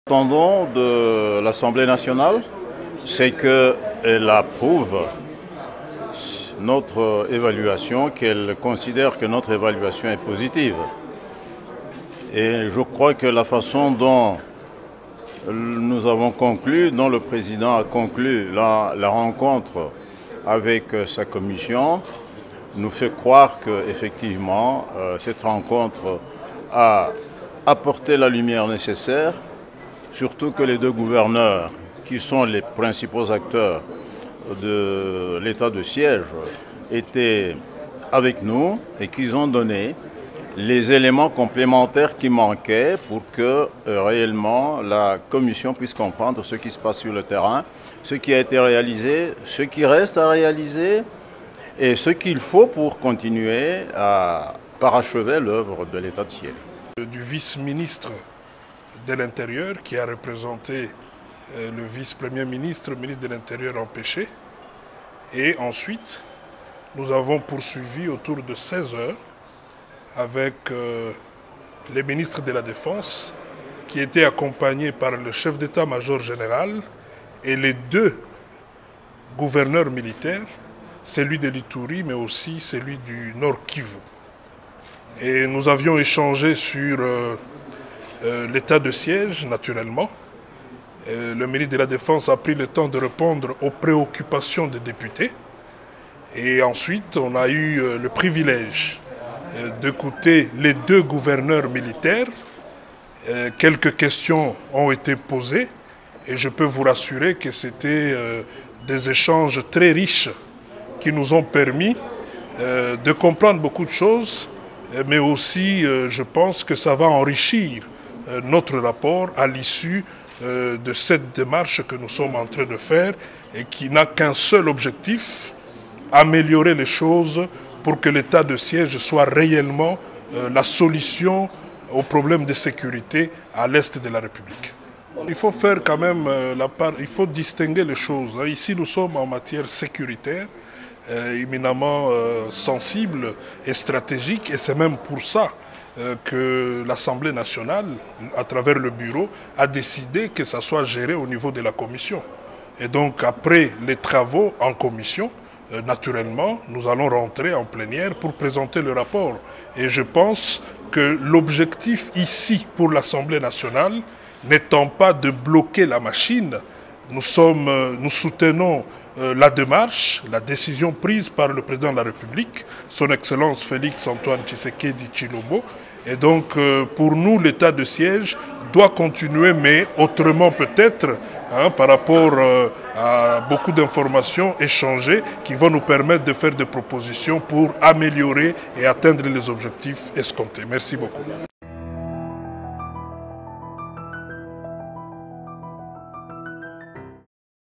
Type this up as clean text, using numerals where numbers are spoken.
Attendons de l'Assemblée nationale, c'est qu'elle approuve notre évaluation, qu'elle considère que notre évaluation est positive. Et je crois que la façon dont nous avons conclu, dont le président a conclu la rencontre avec sa commission, nous fait croire qu'effectivement, cette rencontre a apporté la lumière nécessaire. Surtout que les deux gouverneurs, qui sont les principaux acteurs de l'état de siège, étaient avec nous et qu'ils ont donné les éléments complémentaires qui manquaient pour que réellement la commission puisse comprendre ce qui se passe sur le terrain, ce qui a été réalisé, ce qui reste à réaliser et ce qu'il faut pour continuer à parachever l'œuvre de l'état de siège. Du vice-ministre de l'Intérieur qui a représenté le vice-premier ministre, le ministre de l'Intérieur empêché. Et ensuite, nous avons poursuivi autour de 16 heures avec les ministres de la Défense qui étaient accompagnés par le chef d'état-major général et les deux gouverneurs militaires, celui de l'Ituri mais aussi celui du Nord Kivu. Et nous avions échangé sur l'état de siège, naturellement. Le ministre de la Défense a pris le temps de répondre aux préoccupations des députés. Et ensuite, on a eu le privilège d'écouter les deux gouverneurs militaires. Quelques questions ont été posées et je peux vous rassurer que c'était des échanges très riches qui nous ont permis de comprendre beaucoup de choses, mais aussi, je pense que ça va enrichir notre rapport à l'issue de cette démarche que nous sommes en train de faire et qui n'a qu'un seul objectif, améliorer les choses pour que l'état de siège soit réellement la solution aux problèmes de sécurité à l'est de la République. Il faut faire quand même la part, il faut distinguer les choses. Ici, nous sommes en matière sécuritaire, éminemment sensible et stratégique, et c'est même pour ça que l'Assemblée nationale, à travers le bureau, a décidé que ça soit géré au niveau de la commission. Et donc, après les travaux en commission, naturellement, nous allons rentrer en plénière pour présenter le rapport. Et je pense que l'objectif ici, pour l'Assemblée nationale, n'étant pas de bloquer la machine, nous soutenons la démarche, la décision prise par le président de la République, son Excellence Félix Antoine Tshisekedi Tshilombo. Et donc, pour nous, l'état de siège doit continuer, mais autrement peut-être, par rapport à beaucoup d'informations échangées qui vont nous permettre de faire des propositions pour améliorer et atteindre les objectifs escomptés. Merci beaucoup.